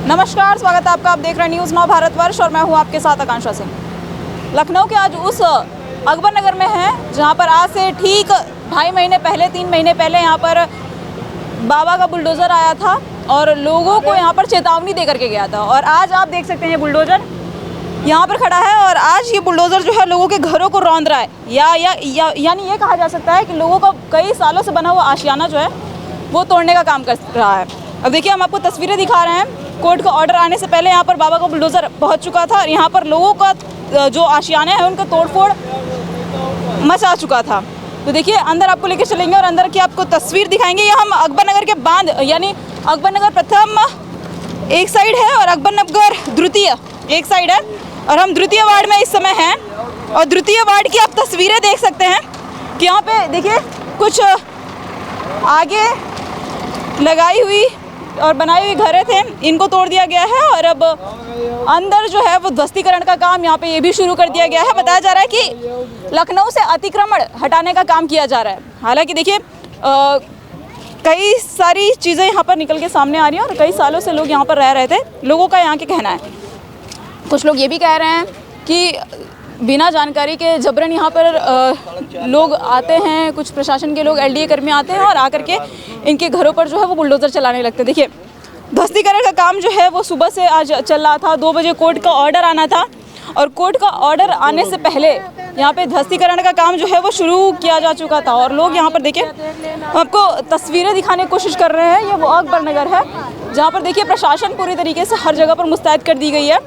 नमस्कार, स्वागत है आपका। आप देख रहे हैं न्यूज़ नाउ भारतवर्ष और मैं हूं आपके साथ आकांक्षा सिंह। लखनऊ के आज उस अकबर नगर में है जहां पर आज से ठीक 2.5 महीने पहले 3 महीने पहले यहां पर बाबा का बुलडोज़र आया था और लोगों को यहां पर चेतावनी दे करके गया था। और आज आप देख सकते हैं बुलडोज़र यहाँ पर खड़ा है और आज ये बुलडोज़र जो है लोगों के घरों को रौंद रहा है। यानी ये कहा जा सकता है कि लोगों का कई सालों से बना हुआ आशियाना जो है वो तोड़ने का काम कर रहा है। अब देखिए, हम आपको तस्वीरें दिखा रहे हैं। कोर्ट का ऑर्डर आने से पहले यहाँ पर बाबा का बुलडोज़र पहुँच चुका था और यहाँ पर लोगों का जो आशियाने हैं उनका तोड़फोड़ मचा चुका था। तो देखिए, अंदर आपको लेके चलेंगे और अंदर की आपको तस्वीर दिखाएंगे। ये हम अकबर नगर के बांध यानी अकबर नगर प्रथम एक साइड है और अकबर नगर द्वितीय एक साइड है और हम द्वितीय वार्ड में इस समय हैं। और द्वितीय वार्ड की आप तस्वीरें देख सकते हैं कि यहाँ पे देखिए कुछ आगे लगाई हुई और बनाई हुई घरें थे, इनको तोड़ दिया गया है और अब अंदर जो है वो ध्वस्तीकरण का काम यहाँ पे ये भी शुरू कर दिया गया है। बताया जा रहा है कि लखनऊ से अतिक्रमण हटाने का काम किया जा रहा है। हालांकि देखिए कई सारी चीज़ें यहाँ पर निकल के सामने आ रही हैं और कई सालों से लोग यहाँ पर रह रहे थे। लोगों का यहाँ के कहना है, कुछ लोग ये भी कह रहे हैं कि बिना जानकारी के जबरन यहाँ पर लोग आते हैं, कुछ प्रशासन के लोग एलडीए कर्मी आते हैं और आकर के इनके घरों पर जो है वो बुलडोज़र चलाने लगते हैं। देखिए, ध्वस्तीकरण का काम जो है वो सुबह से आज चल रहा था। 2 बजे कोर्ट का ऑर्डर आना था और कोर्ट का ऑर्डर आने से पहले यहाँ पे ध्वस्तीकरण का काम जो है वो शुरू किया जा चुका था। और लोग यहाँ पर देखिए, आपको तस्वीरें दिखाने की कोशिश कर रहे हैं। ये वो अकबर नगर है जहाँ पर देखिए प्रशासन पूरी तरीके से हर जगह पर मुस्तैद कर दी गई है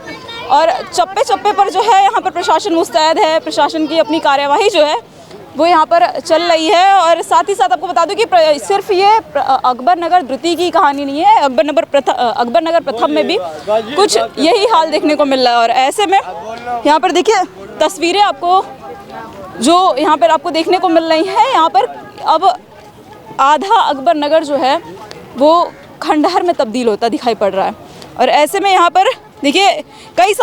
और चप्पे चप्पे पर जो है यहाँ पर प्रशासन मुस्तैद है। प्रशासन की अपनी कार्यवाही जो है वो यहाँ पर चल रही है। और साथ ही साथ आपको बता दूं कि सिर्फ ये अकबर नगर द्वितीय की कहानी नहीं है, अकबर नगर प्रथम में भी कुछ यही हाल देखने को मिल रहा है। और ऐसे में यहाँ पर देखिए तस्वीरें आपको जो यहाँ पर आपको देखने को मिल रही हैं, यहाँ पर अब आधा अकबर नगर जो है वो खंडहर में तब्दील होता दिखाई पड़ रहा है। और ऐसे में यहाँ पर देखिए कई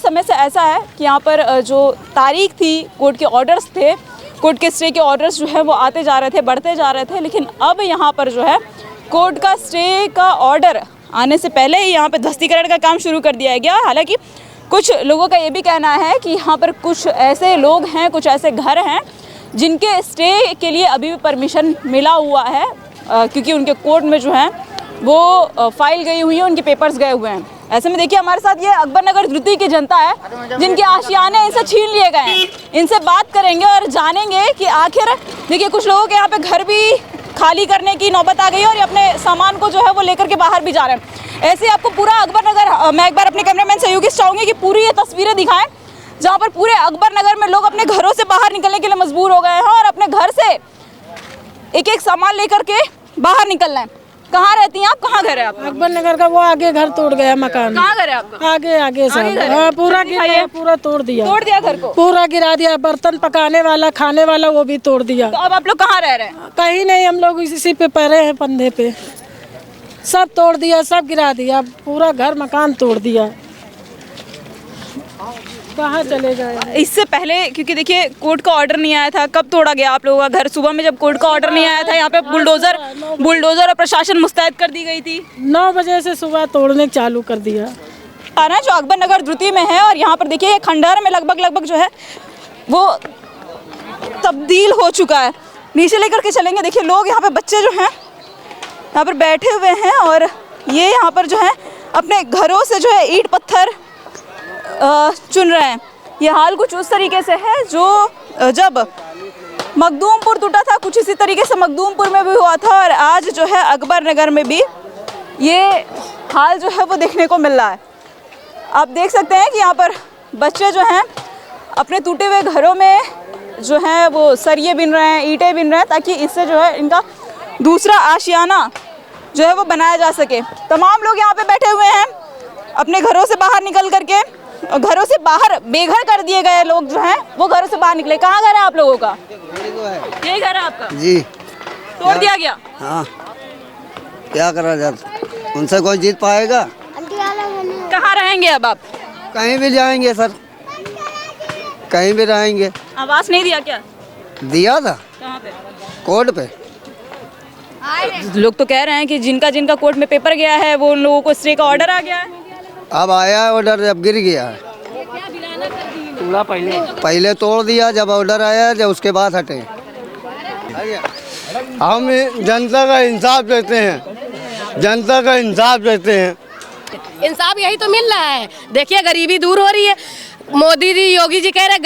समय से ऐसा है कि यहाँ पर जो तारीख थी, कोर्ट के ऑर्डर्स थे, कोर्ट के स्टे के ऑर्डर्स जो है वो आते जा रहे थे, बढ़ते जा रहे थे। लेकिन अब यहाँ पर जो है कोर्ट का स्टे का ऑर्डर आने से पहले ही यहाँ पर ध्वस्तीकरण का काम शुरू कर दिया गया। हालांकि कुछ लोगों का ये भी कहना है कि यहाँ पर कुछ ऐसे लोग हैं, कुछ ऐसे घर हैं जिनके स्टे के लिए अभी भी परमिशन मिला हुआ है क्योंकि उनके कोर्ट में जो है वो फाइल गई हुई है, उनके पेपर्स गए हुए हैं। ऐसे में देखिए हमारे साथ ये अकबर नगर द्वितीय की जनता है जिनके आशियाने इनसे छीन लिए गए हैं। इनसे बात करेंगे और जानेंगे कि आखिर देखिए कुछ लोगों के यहाँ पे घर भी खाली करने की नौबत आ गई है और ये अपने सामान को जो है वो लेकर के बाहर भी जा रहे हैं। ऐसे आपको पूरा अकबर नगर, मैं एक बार अपने कैमरामैन सहयोगी से चाहूँगी कि पूरी ये तस्वीरें दिखाएं जहाँ पर पूरे अकबर नगर में लोग अपने घरों से बाहर निकलने के लिए मजबूर हो गए हैं और अपने घर से एक एक सामान लेकर के बाहर निकल रहे हैं। कहाँ रहती हैं आप? कहाँ घर है आप? अकबर नगर का वो आगे घर तोड़ गया मकान। कहाँ घर है आपका? आगे सब पूरा गिराया, पूरा तोड़ दिया घर को, पूरा गिरा दिया। बर्तन पकाने वाला, खाने वाला वो भी तोड़ दिया। तो अब आप लोग कहाँ रह रहे हैं? कहीं नहीं, हम लोग इसी पे पड़े हैं पंधे पे। सब तोड़ दिया, सब गिरा दिया, पूरा घर मकान तोड़ दिया। कहाँ चले गए? इससे पहले क्योंकि देखिए कोर्ट का ऑर्डर नहीं आया था, कब तोड़ा गया आप लोगों का घर? सुबह में जब कोर्ट का ऑर्डर नहीं आया था यहाँ पे बुलडोजर और प्रशासन मुस्तैद कर दी गई थी। 9 बजे से सुबह तोड़ने चालू कर दिया। जो अकबर नगर द्वितीय में है और यहाँ पर देखिए खंडहर में लगभग जो है वो तब्दील हो चुका है। नीचे लेकर के चलेंगे। देखिए लोग यहाँ पे, बच्चे जो हैं यहाँ पर बैठे हुए हैं और ये यहाँ पर जो है अपने घरों से जो है ईंट पत्थर चुन रहे हैं। ये हाल कुछ उस तरीके से है जो जब मखदूमपुर टूटा था, कुछ इसी तरीके से मखदूमपुर में भी हुआ था और आज जो है अकबर नगर में भी ये हाल जो है वो देखने को मिल रहा है। आप देख सकते हैं कि यहाँ पर बच्चे जो हैं अपने टूटे हुए घरों में जो है वो सरिये बिन रहे हैं, ईंटें बिन रहे हैं ताकि इससे जो है इनका दूसरा आशियाना जो है वो बनाया जा सके। तमाम लोग यहाँ पे बैठे हुए हैं अपने घरों से बाहर निकल करके, घरों से बाहर बेघर कर दिए गए लोग जो हैं वो घरों से बाहर निकले। कहाँ घर है आप लोगों का? यही घर है आपका? जी। तोड़ दिया गया? हाँ, क्या करा जाता, उनसे कोई जीत पाएगा? कहाँ रहेंगे अब आप? कहीं भी जाएंगे सर, कहीं भी रहेंगे। आवाज नहीं दिया क्या? दिया था। कहाँ पे? कोर्ट पे। लोग तो कह रहे हैं कि जिनका जिनका कोर्ट में पेपर गया है वो उन लोगों को स्टे का ऑर्डर आ गया है। अब आया है ऑर्डर, जब गिर गया है पहले तोड़ दिया, जब ऑर्डर आया जब उसके बाद हटे। हम जनता का इंसाफ देते हैं, जनता का इंसाफ देते हैं। इंसाफ यही तो मिल रहा है। देखिए गरीबी दूर हो रही है। मोदी जी, योगी जी कह रहे हैं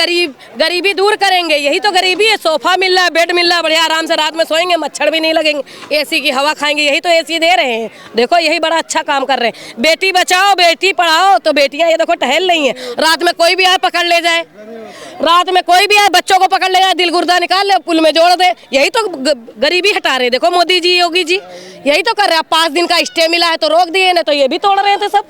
गरीबी दूर करेंगे, यही तो गरीबी है। सोफा मिल रहा है, बेड मिल रहा है, बढ़िया आराम से रात में सोएंगे, मच्छर भी नहीं लगेंगे, एसी की हवा खाएंगे, यही तो एसी दे रहे हैं। देखो यही बड़ा अच्छा काम कर रहे हैं। बेटी बचाओ बेटी पढ़ाओ, तो बेटियां ये देखो टहल नहीं है। रात में कोई भी आए पकड़ ले जाए, रात में कोई भी आए बच्चों को पकड़ ले जाए, दिल गुर्दा निकाल ले, पुल में जोड़ दे। यही तो गरीबी हटा रहे। देखो मोदी जी, योगी जी यही तो कर रहे हैं। 5 दिन का स्टे मिला है तो रोक दिए, ना तो ये भी तोड़ रहे थे सब।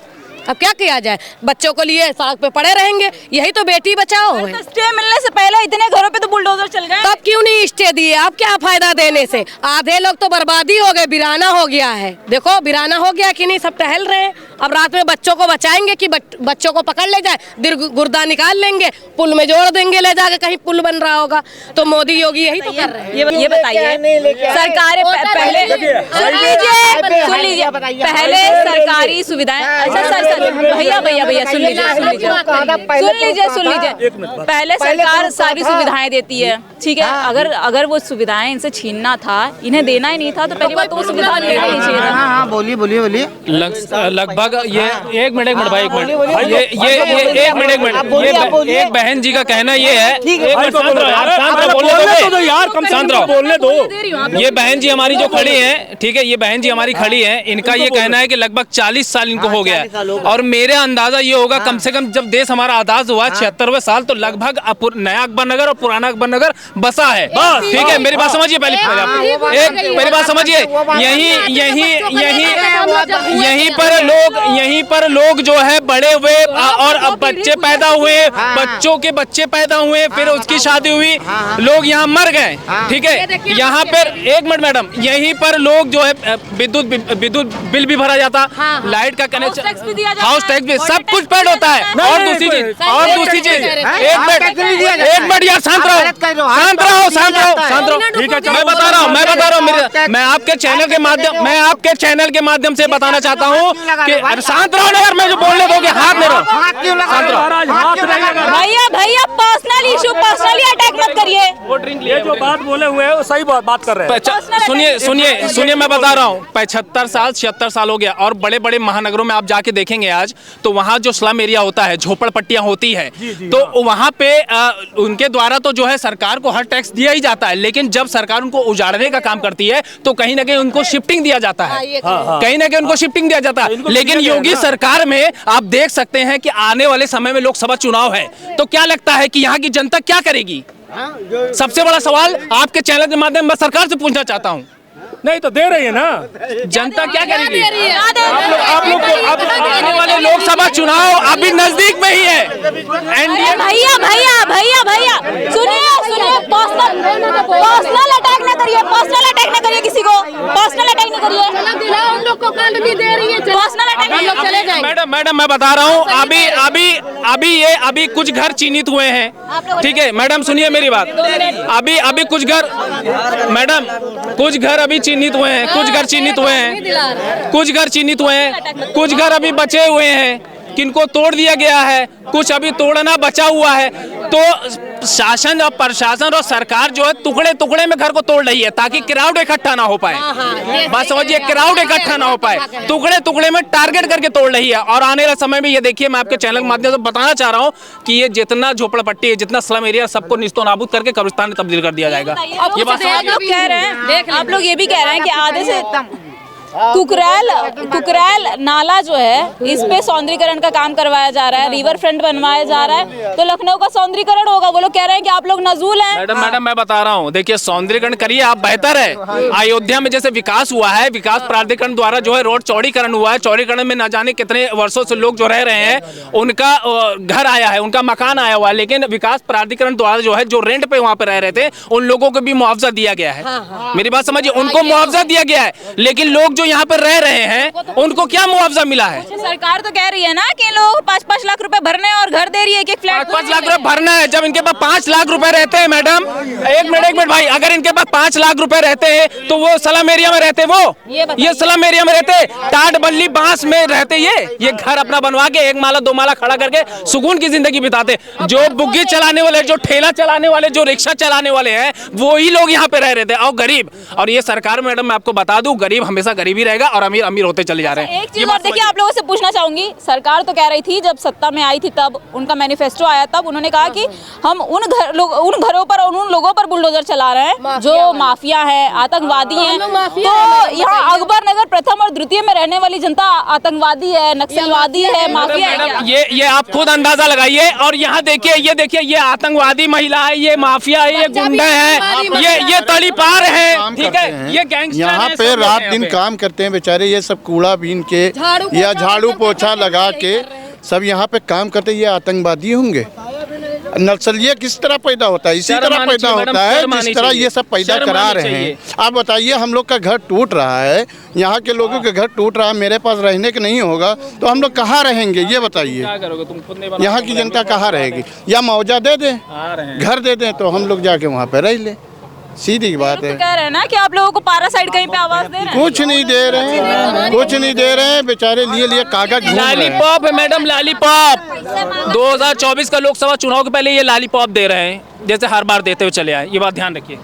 अब क्या किया जाए, बच्चों को लिए सड़क पे पड़े रहेंगे। यही तो बेटी बचाओ है। तो स्टे मिलने से पहले इतने घरों पे तो बुलडोजर चल गए, तब क्यों नहीं स्टे दिए? आप क्या फायदा देने से? आधे लोग तो बर्बादी हो गए, बिराना हो गया है। देखो बिराना हो गया कि नहीं, सब टहल रहे हैं। अब रात में बच्चों को बचाएंगे कि बच्चों को पकड़ ले जाए, दिल गुर्दा निकाल लेंगे, पुल में जोड़ देंगे ले जाके, कहीं पुल बन रहा होगा। तो मोदी योगी यही तो कर रहे हैं। ये बताइए, सरकार पहले सुन लीजिए पहले सरकारी सुविधाएं। अच्छा सर भैया सुन लीजिए पहले सरकार सारी सुविधाएं देती है, ठीक है। अगर वो सुविधाएं इनसे छीनना था, इन्हें देना ही नहीं था, तो पहली बात तो वो सुविधा लेना ही चाहिए था। हाँ बोलिए। लगभग ये एक मिनट भाई, एक मिनट, ये एक बहन जी का कहना ये है, बोलने दो। ये बहन जी हमारी जो खड़ी हैं, ठीक है, ये बहन जी हमारी खड़ी हैं, इनका ये कहना है कि लगभग 40 साल इनको हो गया है। और मेरे अंदाजा ये होगा कम से कम जब देश हमारा आजाद हुआ 76वें साल, तो लगभग नया अकबर नगर और पुराना अकबर नगर बसा है। ठीक है, मेरी बात समझिए पहले मेरी बात समझिए। यहीं पर लोग जो है बड़े हुए और अब बच्चे पैदा हुए, बच्चों के बच्चे पैदा हुए, फिर उसकी शादी हुई, लोग यहाँ मर गए। ठीक है, यहाँ पर एक मिनट मैडम, यहीं पर लोग जो है विद्युत बिल भी भरा जाता, लाइट का कनेक्शन, हाउस टैक्स भी, सब कुछ पेड होता है। और दूसरी चीज एक मिनट यार, शांत रहो। मैं बता रहा हूँ, मैं आपके चैनल के माध्यम से बताना चाहता हूँ कि शांत रहो ना यार, मैं जो बोलने दोगे हाथ में रहो, शांत रहो। भैया पर्सनल इशू, पर्सनली अटैक मत करिए। ये जो बात बोले हुए हैं वो सही बात कर रहे हैं। सुनिए मैं बता रहा हूँ, 76 साल हो गया, और बड़े बड़े महानगरों में आप जाके देखेंगे आज, तो वहाँ जो स्लम एरिया होता है, झोपड़पट्टियाँ होती है, तो वहाँ पे उनके द्वारा तो जो है सरकार को हर टैक्स दिया ही जाता है, लेकिन जब सरकार उनको उजाड़ने का काम करती है तो कहीं ना कहीं उनको शिफ्टिंग दिया जाता है, कहीं ना कहीं उनको शिफ्टिंग दिया जाता है। लेकिन योगी सरकार में आप देख सकते हैं कि आने वाले समय में लोकसभा चुनाव है, तो क्या लगता है कि यहाँ की जनता क्या करेगी? सबसे बड़ा सवाल आपके चैनल के माध्यम से सरकार से पूछना चाहता हूँ। नहीं तो दे रही है ना, जनता क्या करेगी? आप लोग आने वाले लोकसभा चुनाव अभी नजदीक में ही है। एनडीए भैया सुनिए, पर्सनल अटैक न करिए किसी को, पर्सनल अटैक न करिए। हम लोग को कांड भी दे रही है, पर्सनल अटैक हम लोग चले जाएंगे। मैडम मैं बता रहा हूँ, अभी कुछ घर चिन्हित हुए हैं। ठीक है मैडम, सुनिए मेरी बात। अभी कुछ घर अभी चिन्हित हुए हैं, कुछ घर चिन्हित हुए हैं, कुछ घर अभी बचे हुए हैं, किनको तोड़ दिया गया है, कुछ अभी तोड़ना बचा हुआ है। तो शासन और प्रशासन और सरकार जो है टुकड़े टुकड़े में घर को तोड़ रही है ताकि क्राउड इकट्ठा ना हो पाए। बात समझिए, क्राउड इकट्ठा ना हो पाए, टुकड़े टुकड़े में टारगेट करके तोड़ रही है। और आने वाले समय में ये देखिए, मैं आपके चैनल के माध्यम से बताना चाह रहा हूँ कि ये जितना झोपड़पट्टी है, जितना स्लम एरिया, सबको निस्तो नाबूद करके कब्रिस्तान में तब्दील कर दिया जाएगा। ये बात आप लोग ये भी कह रहे हैं कि आधे से कुकरैल नाला जो है, इस पे सौंदर्यीकरण का काम करवाया जा रहा है, रिवर फ्रंट बनवाया जा रहा है, तो लखनऊ का सौंदर्यीकरण होगा। वो लोग कह रहे हैं कि आप लोग नजूल हैं। मैडम मैं बता रहा हूँ, देखिए सौंदर्यीकरण करिए आप, बेहतर है। अयोध्या में जैसे विकास हुआ है, विकास प्राधिकरण द्वारा जो है रोड चौड़ीकरण हुआ है, चौड़ीकरण में न जाने कितने वर्षों से लोग जो रह रहे हैं, उनका घर आया है, उनका मकान आया हुआ है, लेकिन विकास प्राधिकरण द्वारा जो है, जो रेंट पे वहाँ पे रह रहे थे, उन लोगों को भी मुआवजा दिया गया है। मेरी बात समझिए, उनको मुआवजा दिया गया है, लेकिन लोग जो यहाँ पर रह रहे हैं उनको क्या मुआवजा मिला है? सरकार तो कह रही है ना कि लोग 5-5 लाख रुपए भरने और घर दे रही है, एक फ्लैट 5 लाख रुपए भरना है। जब इनके पास 5 लाख रुपए रहते हैं मैडम, एक मिनट भाई, अगर इनके पास 5 लाख रुपए रहते हैं तो वो स्लम एरिया में रहते, वो ये स्लम एरिया में रहते, टाट बल्ली बांस में रहते, ये घर अपना बनवा के 1 माला 2 माला खड़ा करके सुकून की जिंदगी बिताते। जो बुग्गी चलाने वाले, जो ठेला चलाने वाले, जो रिक्शा चलाने वाले हैं, वो ही लोग यहाँ पे रह रहे थे। और गरीब, और ये सरकार मैडम मैं आपको बता दूं, गरीब हमेशा गरीब ही रहेगा और अमीर अमीर होते चले जा रहे हैं। एक चीज और देखिए, आप लोगों से पूछना चाहूंगी, सरकार तो कह रही थी जब सत्ता में आई थी तब उनका मैनिफेस्टो आया तब उन्होंने कहा कि हम उन घरों पर और उन लोगों पर बुलडोजर चला रहे हैं जो माफिया है, आतंकवादी हैं। तो यहाँ अकबर नगर प्रथम और द्वितीय में रहने वाली जनता आतंकवादी है, नक्सलवादी है, माफिया है क्या? ये आप खुद अंदाजा लगाइए। और यहाँ देखिए, ये आतंकवादी महिला है, ये माफिया है, ये गुंडा है, ये तड़ीपार है, ठीक है, ये गैंगस्टर है। यहाँ पे रात दिन काम करते हैं बेचारे, ये सब कूड़ा बीन के या झाड़ू पोछा लगा के सब यहाँ पे काम करते हैं। ये आतंकवादी होंगे? नक्सलिया किस तरह पैदा होता है? इसी तरह पैदा होता है जिस तरह ये सब पैदा करा रहे हैं। आप बताइए, हम लोग का घर टूट रहा है, यहाँ के लोगों के घर टूट रहा है, मेरे पास रहने के नहीं होगा तो हम लोग कहाँ रहेंगे? ये बताइए, यहाँ की जनता कहाँ रहेगी? या मुआवजा दे दें, घर दे दें तो हम लोग जाके वहाँ पे रह ले, सीधी बात है। कह रहे हैं ना कि आप लोगों को पारासाइट कहीं पे आवाज दे रहे हैं। कुछ नहीं दे रहे हैं, कुछ नहीं दे रहे हैं, बेचारे लिए कागज घूम रहे हैं। लॉलीपॉप है मैडम, लॉलीपॉप। 2024 का लोकसभा चुनाव के पहले ये लॉलीपॉप दे रहे हैं, जैसे हर बार देते हुए चले आए। ये बात ध्यान रखिए।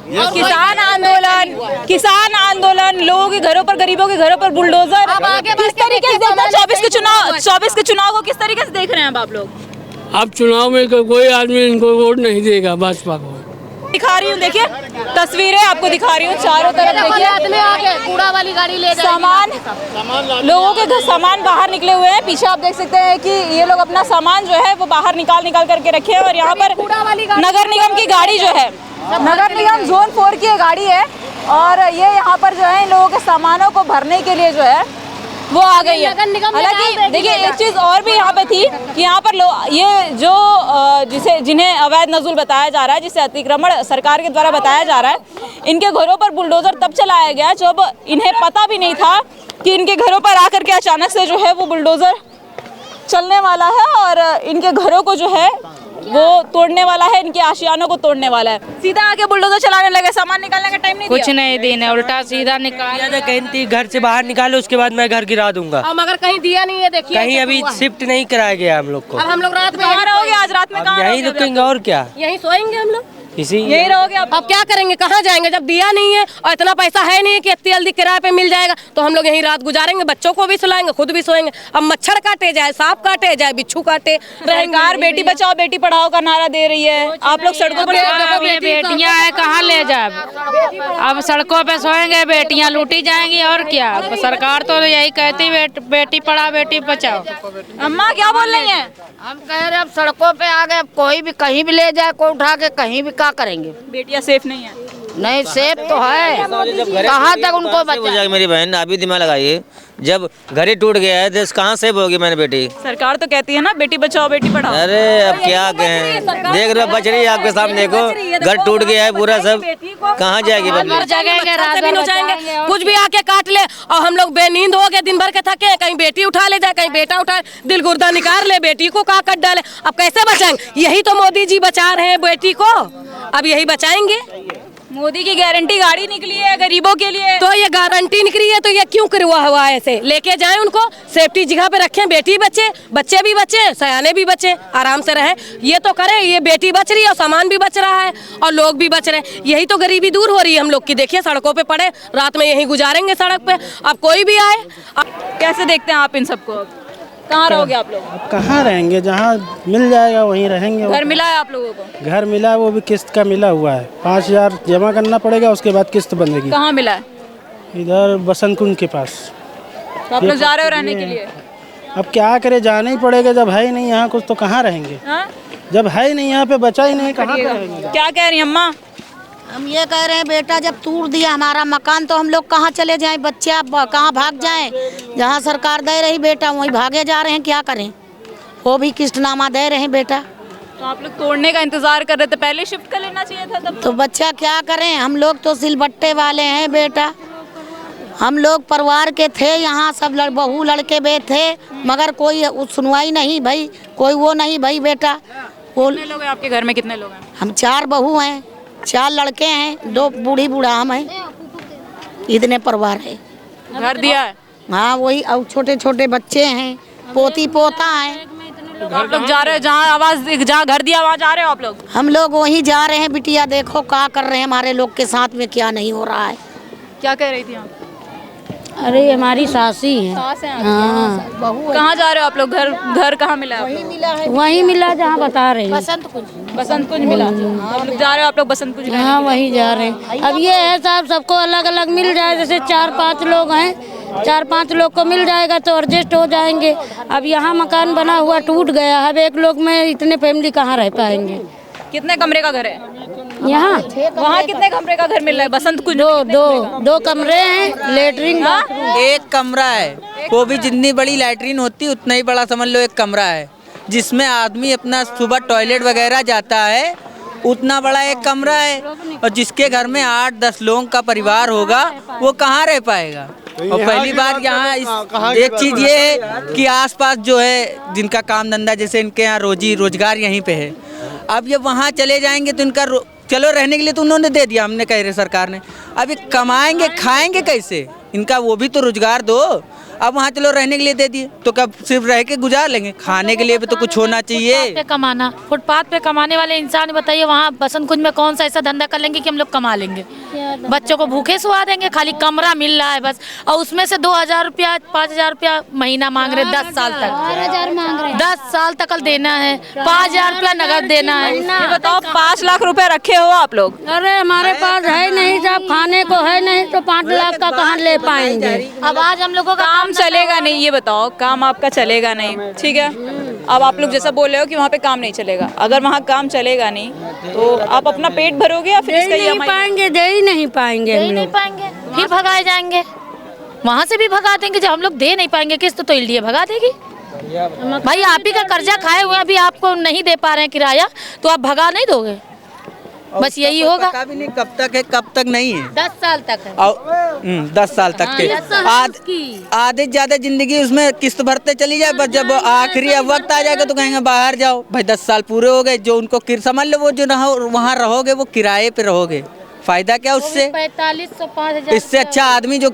किसान आंदोलन, लोगों के घरों पर, गरीबों के घरों पर बुलडोजर, किस तरीके से देखते हैं 24 के चुनाव को किस तरीके से देख रहे हैं अब आप लोग? अब चुनाव में कोई आदमी इनको वोट नहीं देगा भाजपा को। दिखा रही हूँ, देखिए तस्वीरें आपको दिखा रही हूँ चारों तरफ। देखिए कूड़ा वाली गाड़ी ले सामान, लोगों के सामान बाहर निकले हुए हैं। पीछे आप देख सकते हैं कि ये लोग अपना सामान जो है वो बाहर निकाल करके रखे हैं। और यहाँ पर नगर निगम की गाड़ी जो है, नगर निगम जोन 4 की गाड़ी है और ये यहाँ पर जो है इन लोगों के सामानों को भरने के लिए जो है वो आ गई है। हालांकि देखिए एक चीज़ और भी यहाँ पे थी कि यहाँ पर ये जो जिन्हें अवैध नज़ुल बताया जा रहा है, जिसे अतिक्रमण सरकार के द्वारा बताया जा रहा है, इनके घरों पर बुलडोजर तब चलाया गया जब इन्हें पता भी नहीं था कि इनके घरों पर आकर के अचानक से जो है वो बुलडोजर चलने वाला है और इनके घरों को जो है वो तोड़ने वाला है, इनके आशियानों को तोड़ने वाला है। सीधा आके बुलडोजर चलाने लगे, सामान निकालने का टाइम नहीं दिया। कुछ नहीं देने, उल्टा सीधा निकाल, कहीं घर से बाहर निकालो, उसके बाद मैं घर गिरा दूंगा। हम अगर कहीं दिया नहीं है, देखिए कहीं अभी शिफ्ट नहीं कराया गया हम लोग को। अब हम लोग रात में कहाँ रहोगे? आज रात में कहाँ यहीं रुकेंगे और क्या, यहीं सोएंगे हम लोग, यही रहोगे? अब क्या करेंगे, कहाँ जाएंगे जब दिया नहीं है और इतना पैसा है नहीं कि इतनी जल्दी किराए पे मिल जाएगा। तो हम लोग यहीं रात गुजारेंगे, बच्चों को भी सुलाएंगे, खुद भी सोएंगे। अब मच्छर काटे जाए, सांप काटे जाए, बिच्छू काटे, सरकार बेटी बचाओ बेटी पढ़ाओ का नारा दे रही है, आप लोग सड़कों पर बेटियां है कहाँ ले जाए? अब सड़कों पे सोएंगे, बेटियां लूटी जाएंगी और क्या। सरकार तो यही कहती बेटी पढ़ाओ बेटी बचाओ। अम्मा क्या बोल रही है? हम कह रहे अब सड़कों पे आ गए, अब कोई भी कहीं भी ले जाए, कोई उठा के कहीं भी क्या करेंगे? बेटियां सेफ नहीं है? नहीं सेफ तो है, कहाँ तक उनको बचाए? मेरी बहन अभी दिमाग लगाइए, जब घर ही टूट गया है देश कहाँ सेफ होगी मैंने बेटी? सरकार तो कहती है ना बेटी बचाओ बेटी पढ़ाओ। अरे अब क्या कहें, देख रहे बच रही है आपके सामने को, घर टूट गया है पूरा, सब कहाँ जाएगी? कुछ भी आके काट ले और हम लोग बेनींद हो गए, दिन भर के थके, कहीं बेटी उठा ले जाए, कहीं बेटा उठा, दिल गुर्दा निकाल ले, बेटी को कहाँ कट डाले। अब कैसे बचाएंगे? यही तो मोदी जी बचा रहे हैं बेटी को, अब यही बचाएंगे। मोदी की गारंटी गाड़ी निकली है गरीबों के लिए, तो ये गारंटी निकली है तो ये क्यों करवा हुआ है? ऐसे लेके जाएं उनको, सेफ्टी जगह पे रखें, बेटी बचे, बच्चे भी बचे, सयाने भी बचे, आराम से रहें। ये तो करें, ये बेटी बच रही है और सामान भी बच रहा है और लोग भी बच रहे हैं। यही तो गरीबी दूर हो रही है हम लोग की। देखिए सड़कों पे पड़े, रात में यहीं गुजारेंगे सड़क पे। अब कोई भी आए, कैसे देखते हैं आप इन सबको? कहाँ रहोगे आप लोग? अब कहाँ रहेंगे, जहाँ मिल जाएगा वहीं रहेंगे। घर मिला है आप लोगों को? घर मिला, वो भी किस्त का मिला हुआ है, 5000 जमा करना पड़ेगा, उसके बाद किस्त बनेगी। कहाँ मिला है? इधर बसंत कुंज के पास। तो आप लोग जा रहे हो रहने के लिए? अब क्या करे, जाना ही पड़ेगा, जब है ही नहीं यहाँ कुछ तो कहाँ रहेंगे? जब है ही नहीं यहाँ पे, बचा ही नहीं, कहाँ पे रहेंगे? क्या कह रही अम्मा? हम ये कह रहे हैं बेटा जब तोड़ दिया हमारा मकान तो हम लोग कहाँ चले जाएं? बच्चे आप कहाँ भाग जाएं? जहाँ सरकार दे रही बेटा वहीं भागे जा रहे हैं, क्या करें? वो भी किस्तनामा दे रहे हैं बेटा। तो आप लोग तोड़ने का इंतजार कर रहे थे, पहले शिफ्ट कर लेना चाहिए था तब। तो बच्चा क्या करें, हम लोग तो सिलबट्टे वाले हैं बेटा, हम लोग परिवार के थे यहाँ, सब बहू लड़के बे थे, मगर कोई सुनवाई नहीं भाई, कोई वो नहीं भाई बेटा। कितने लोग हैं आपके घर में, कितने लोग हैं? हम 4 बहू हैं, 4 लड़के हैं, 2 बूढ़ी बूढ़ा हम हैं, इतने परिवार है। घर दिया है? हाँ वही, और छोटे छोटे बच्चे हैं, पोती पोता है। आप लोग जा रहे हो जहाँ घर दिया वहाँ जा रहे हो आप लोग? हम लोग वहीं जा रहे हैं बिटिया, देखो क्या कर रहे हैं हमारे लोग के साथ में, क्या नहीं हो रहा है। क्या कह रही थी आप? अरे हमारी सासी है। सास हैं? हाँ कहाँ जा रहे हो आप लोग? घर कहाँ मिला? वहीं मिला जहाँ बता रहे हैं, बसंत कुंज मिला। आप लोग जा रहे हो आप लोग बसंत कुंज? हाँ वहीं जा रहे हैं। अब ये है साहब, सबको अलग अलग मिल जाए, जैसे 4-5 लोग हैं, 4-5 लोग को मिल जाएगा तो एडजस्ट हो जाएंगे। अब यहाँ मकान बना हुआ टूट गया, अब 1 लोग में इतने फैमिली कहाँ रह पाएंगे। कितने कमरे का घर है यहाँ? वहाँ कितने कमरे का घर मिल रहा है बसंत कुंज? 2 कमरे हैं, लेटरिन। 1 कमरा है, वो भी जितनी बड़ी लैट्रिन होती उतना ही बड़ा समझ लो 1 कमरा है, जिसमें आदमी अपना सुबह टॉयलेट वगैरह जाता है, उतना बड़ा 1 कमरा है। और जिसके घर में 8-10 लोगों का परिवार होगा वो कहाँ रह पाएगा। और पहली बात यहाँ एक चीज़ ये है कि आसपास जो है जिनका काम धंधा, जैसे इनके यहाँ रोजी रोजगार यहीं पे है, अब ये वहाँ चले जाएंगे तो इनका चलो रहने के लिए तो उन्होंने दे दिया, हमने कह रहे सरकार ने, अब ये कमाएंगे खाएंगे कैसे, इनका वो भी तो रोजगार दो। अब वहाँ चलो रहने के लिए दे दिए तो कब सिर्फ रह के गुजार लेंगे, खाने के लिए भी तो कुछ होना चाहिए। फुटपाथ पे कमाने वाले इंसान बताइए, वहाँ बसंत कुंज में कौन सा ऐसा धंधा कर लेंगे कि हम लोग कमा लेंगे? बच्चों को भूखे सुला देंगे, खाली कमरा मिल रहा है बस, और उसमें से 2000 रुपया 5000 रुपया महीना मांग रहे, 10 साल तक 10 साल तक देना है, 5000 रुपया नगद देना है। ये बताओ 5 लाख रुपए रखे हो आप लोग? अरे हमारे पास है नहीं, जब खाने को है नहीं तो 5 लाख का कहाँ ले पाएंगे। अब आज हम लोगों का काम चलेगा नहीं, ये बताओ, काम आपका चलेगा नहीं, ठीक है। अब आप लोग जैसा बोल रहे हो कि वहाँ पे काम नहीं चलेगा, अगर वहाँ काम चलेगा नहीं तो आप अपना पेट भरोगे या फिर इसका नहीं पाएंगे, दे ही नहीं पाएंगे, नहीं पाएंगे, फिर भगाए जाएंगे, वहाँ से भी भगा देंगे। जब हम लोग दे नहीं पाएंगे किस्त तो इंडिया भगा देगी। भाई आप ही का कर्जा खाए हुए अभी आपको नहीं दे पा रहे हैं किराया, तो आप भगा नहीं दोगे? बस यही होगा। पता भी नहीं कब तक है कब तक नहीं है, 10 साल तक है। 10 साल तक के आधे ज्यादा जिंदगी उसमें किस्त भरते चली जाए, बस जब आखिरी वक्त आ जाएगा तो कहेंगे बाहर जाओ। भाई 10 साल पूरे हो गए, जो उनको समझ लो वो जो वहाँ रहोगे वो किराए पे रहोगे, फायदा क्या उससे? 4500 5000। इससे अच्छा आदमी जो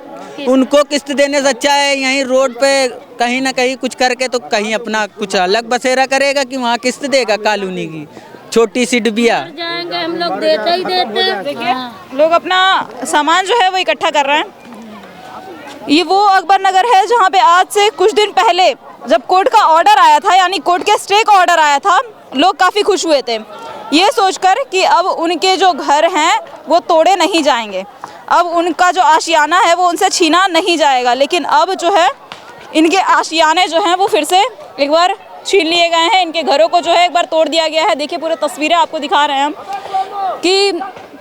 उनको किस्त देने से अच्छा है यहीं रोड पे कहीं ना कहीं कुछ करके तो कहीं अपना कुछ अलग बसेरा करेगा कि वहाँ किस्त देगा कॉलोनी की छोटी सी डिबिया। जाएंगे हम लोग देते ही देते। देखिए लोग अपना सामान जो है वो इकट्ठा कर रहे हैं। ये वो अकबर नगर है जहाँ पे आज से कुछ दिन पहले जब कोर्ट का ऑर्डर आया था, यानी कोर्ट के स्टे का ऑर्डर आया था, लोग काफ़ी खुश हुए थे ये सोचकर कि अब उनके जो घर हैं वो तोड़े नहीं जाएंगे, अब उनका जो आशियाना है वो उनसे छीना नहीं जाएगा। लेकिन अब जो है इनके आशियाने जो हैं वो फिर से एक बार छीन लिए गए हैं, इनके घरों को जो है एक बार तोड़ दिया गया है। देखिए पूरे तस्वीरें आपको दिखा रहे हैं हम कि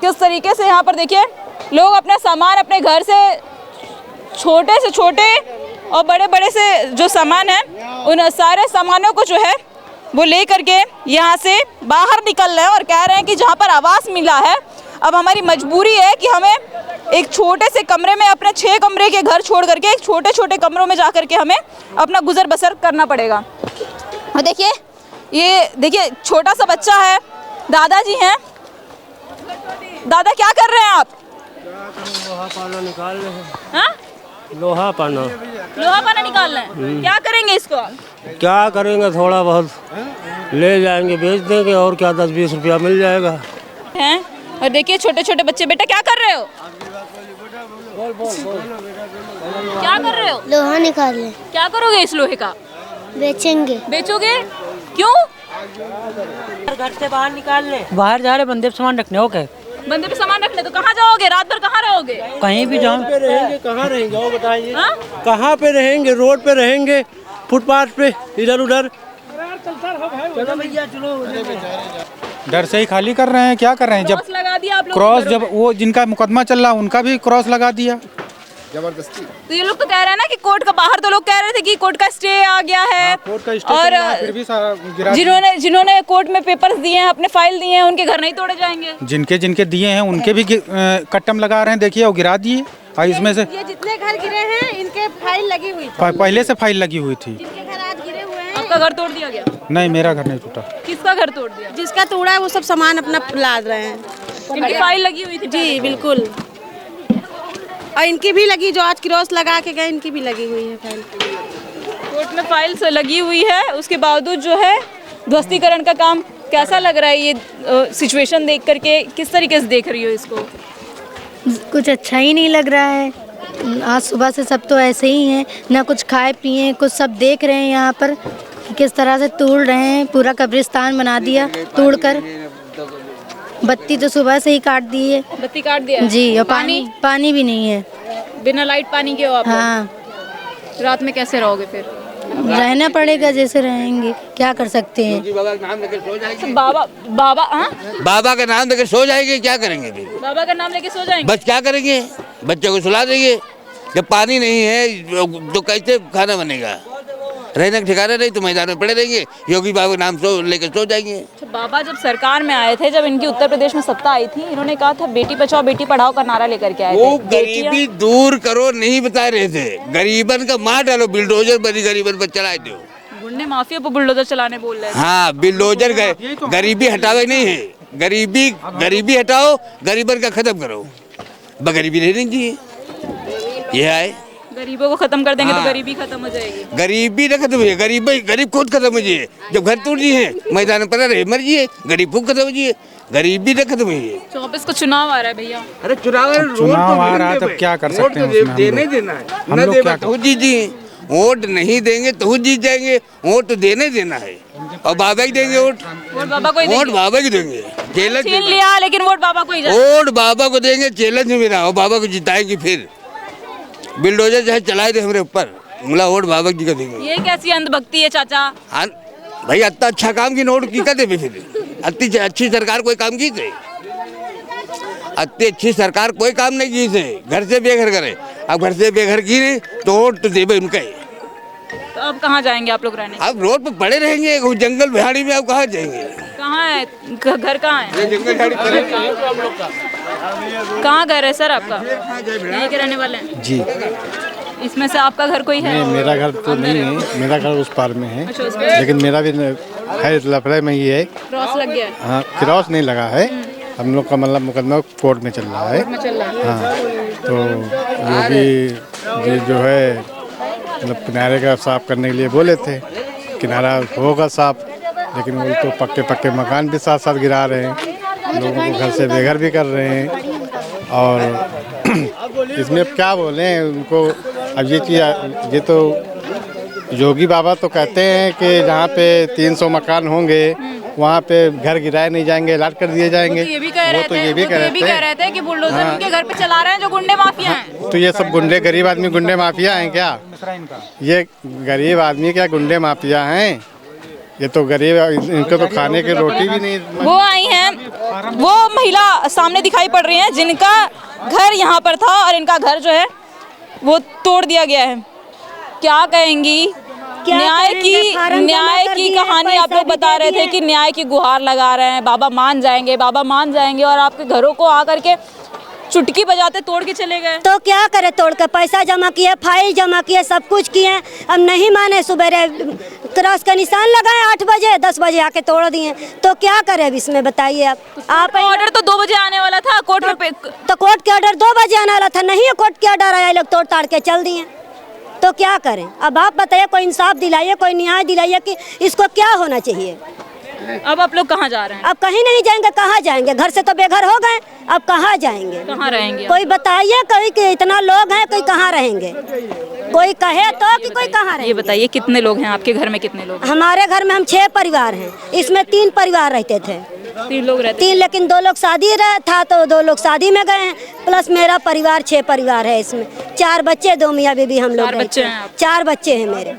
किस तरीके से यहाँ पर देखिए लोग अपना सामान अपने घर से छोटे और बड़े से जो सामान है उन सारे सामानों को जो है वो ले करके यहाँ से बाहर निकल रहे हैं और कह रहे हैं कि जहाँ पर आवास मिला है अब हमारी मजबूरी है कि हमें एक छोटे से कमरे में अपने 6 कमरे के घर छोड़ करके एक छोटे कमरों में जा करके हमें अपना गुजर बसर करना पड़ेगा। और देखिए ये देखिए छोटा सा बच्चा है, दादाजी हैं। दादा क्या कर रहे हैं आप? लोहा पाना निकाल रहे हैं। हाँ? लोहा पाना निकाल रहे हैं। क्या करेंगे इसको? क्या करेंगे, थोड़ा बहुत ले जाएंगे, बेच देंगे और क्या 10-20 रुपया मिल जाएगा। हैं? और देखिए छोटे बच्चे, बेटा क्या कर रहे हो? क्या कर रहे हो? लोहा निकाल रहे। क्या करोगे इस लोहे का? बेचेंगे। बेचोगे? क्यों? घर से बाहर निकाल ले, बाहर जा रहे बंदे पे सामान रखने। ओके, बंदे पे सामान रखने, तो कहाँ जाओगे? रात भर कहाँ रहोगे? कहीं भी जाओ। कहाँ रहेंगे वो बताइए? कहाँ पे रहेंगे? रोड पे रहेंगे, फुटपाथ पे, इधर उधर। चलो भैया चलो। डर से ही खाली कर रहे हैं, क्या कर रहे हैं? जब लगा दिया आप लोग क्रॉस, जब वो जिनका मुकदमा चल रहा उनका भी क्रॉस लगा दिया जबरदस्ती। तो ये लोग तो कह रहे हैं ना कि कोर्ट का, बाहर तो लोग कह रहे थे कि कोर्ट का स्टे आ गया है, कोर्ट का स्टे और फिर भी सारा गिरा जिन्होंने कोर्ट में पेपर्स दिए हैं, अपने फाइल दिए हैं, उनके घर नहीं तोड़े जाएंगे। जिनके दिए हैं उनके भी कट्टम लगा रहे हैं, देखिए वो गिरा दिए। और इसमें से ये जितने घर गिरे हैं इनके फाइल लगी हुई थी। पहले से फाइल लगी हुई थी। जिनके घर आज गिरे हुए हैं। आपका घर तोड़ दिया गया? नहीं, मेरा घर नहीं टूटा। किसका घर तोड़ दिया? जिसका तोड़ा है वो सब सामान अपना लाद रहे हैं। इनकी फाइल लगी हुई थी? जी बिल्कुल, और इनकी भी लगी, जो आज क्रॉस लगा के गए इनकी भी लगी हुई है फाइल। कोर्ट में फाइल से लगी हुई है, उसके बावजूद जो है ध्वस्तीकरण का काम। कैसा लग रहा है ये सिचुएशन देख करके? किस तरीके से देख रही हो इसको? कुछ अच्छा ही नहीं लग रहा है। आज सुबह से सब तो ऐसे ही हैं, ना कुछ खाए पिए, कुछ सब देख रहे हैं यहाँ पर कि किस तरह से तोड़ रहे हैं। पूरा कब्रिस्तान बना दिया तोड़ कर। बत्ती तो सुबह से ही काट दी है। बत्ती काट दिया जी, और पानी भी नहीं है। बिना लाइट पानी के हो आप? हाँ। रात में कैसे रहोगे फिर? रहना पड़ेगा, जैसे रहेंगे, क्या कर सकते हैं। बाबा हाँ? बाबा का नाम लेकर सो जाएंगे, क्या करेंगे फिर? बाबा का नाम लेके सो जाएंगे? बस क्या करेंगे, बच्चों को सुला देंगे। जब पानी नहीं है तो कैसे खाना बनेगा? रहने का ठिकाना नहीं तो मैदान में पड़े रहेंगे। योगी बाबा का नाम लेकर सो जाएंगे। बाबा जब सरकार में आए थे, जब इनकी उत्तर प्रदेश में सत्ता आई थी, इन्होंने कहा था बेटी बचाओ बेटी पढ़ाओ का नारा लेकर के आए थे। वो गरीबी दूर करो नहीं बता रहे थे, गरीबन का मार डालो, बिल्डोजर बनी गरीबन पर चलाए दो। गुंडे माफिया पर बुलडोजर चलाने बोल रहे थे। हाँ, बिल्डोजर गरीबी हटावे नहीं है, गरीबी हटाओ, गरीबन का खत्म करो। गरीबी नहीं चाहिए, ये है। गरीबों को खत्म कर देंगे तो गरीबी खत्म हो जाएगी। गरीबी न खत्म हुई, गरीब खुद खत्म हो जाइए। जब घर टूट है मैदान में पड़ा रहे मर जाइए, गरीब खुद खत्म हो जाइए, गरीबी न खत्म हुई है। 24 को चुनाव आ रहा है भैया। अरे चुनाव आ रहा है, तब क्या कर सकते हैं? देने देना है, न देना तो जीजिए। वोट नहीं देंगे तो जीत जाएंगे, वोट तो देने देना है। और बाबा ही देंगे वोट बाबा को ही वोट बाबा की देंगे। चैलेंज छीन लिया, लेकिन वोट बाबा को ही वोट बाबा को देंगे, चैलेंज मेरा। और बाबा को जिताएंगे, फिर बिल्डोजर चाहे चलाए थे हमारे ऊपर, मुला वोट बाबा जी का देंगे। ये कैसी अंधभक्ति है चाचा? भाई इतना अच्छा काम की नोट की करते फिर? इतनी अच्छी सरकार कोई काम की थे? इतनी अच्छी सरकार कोई काम नहीं की थे। घर से बेघर करे, अब घर से बेघर की नहीं तो वोट तो देवे उनका ही। तो अब कहाँ जाएंगे आप लोग रहने? अब रोड पर पड़े रहेंगे, जंगल बिहाड़ी में। अब कहाँ जाएंगे? कहाँ है घर? कहाँ है जंगल झाड़ी? कहाँ घर है सर आपका? यहीं के रहने वाले हैं? जी। इसमें से आपका घर कोई है? नहीं, मेरा घर तो नहीं है, मेरा घर उस पार में है। अच्छा, उस पार? लेकिन मेरा भी है, लफड़े में ही है। क्रॉस लग गया? हाँ, क्रॉस नहीं लगा है। हम लोग का मतलब मुकदमा कोर्ट में चल रहा है। हाँ, तो योगी जो है मतलब किनारे का साफ करने के लिए बोले थे, किनारा होगा साफ, लेकिन वो तो पक्के मकान भी साथ साथ गिरा रहे हैं, लोगों को घर से बेघर भी कर रहे हैं। और इसमें क्या बोलें उनको? अब ये तो योगी बाबा तो कहते हैं कि जहाँ पे 300 मकान होंगे वहाँ पे घर गिराए नहीं जाएंगे, अलर्ट कर दिए जाएंगे। ये भी कह रहे थे कि बुलडोजर उनके घर पे चला रहे हैं जो गुंडे माफिया हैं। तो ये सब गुंडे, गरीब आदमी गुंडे माफिया हैं क्या? ये गरीब आदमी क्या गुंडे माफिया हैं? ये तो गरीब, इनको तो खाने की रोटी भी नहीं। वो आई हैं, वो महिला सामने दिखाई पड़ रही हैं जिनका घर यहाँ पर था और इनका घर जो है वो तोड़ दिया गया है। क्या कहेंगी? न्याय की कहानी आप लोग बता रहे थे कि न्याय की गुहार लगा रहे हैं, बाबा मान जाएंगे, और आपके घरों को आकर के चुटकी बजाते तोड़ के चले गए। तो क्या करे? तोड़ के पैसा जमा किए, फाइल जमा किए, सब कुछ किए, अब नहीं माने। सुबह क्रॉस का निशान लगाए 8 बजे, 10 बजे आके तोड़ दिए। तो क्या करे अब इसमें बताइए आप? ऑर्डर तो 2 बजे आने वाला था कोर्ट में। तो कोर्ट के ऑर्डर 2 बजे आने वाला था, नहीं कोर्ट के ऑर्डर आया, लोग तोड़ ताड़ के चल दिए। तो क्या करें? अब आप बताइए, कोई इंसाफ दिलाइए, कोई न्याय दिलाइए कि इसको क्या होना चाहिए। अब आप लोग कहाँ जा रहे हैं? अब कहीं नहीं जाएंगे। कहाँ जाएंगे? घर से तो बेघर हो गए, अब कहाँ जाएंगे? कहाँ रहेंगे? कोई बताइए, कोई कि इतना लोग हैं, कोई कहाँ रहेंगे? कोई कहे तो कि कोई कहाँ रहेंगे? ये बताइए कितने लोग हैं आपके घर में? कितने लोग? हमारे घर में हम 6 परिवार हैं, इसमें 3 परिवार रहते थे। 3 लोग रहते? 3, लेकिन 2 लोग शादी था तो 2 लोग शादी में गए हैं, प्लस मेरा परिवार 6 परिवार है। इसमें 4 बच्चे, 2 मियाँ बीबी हम लोग। 4 बच्चे हैं? 4 बच्चे हैं मेरे।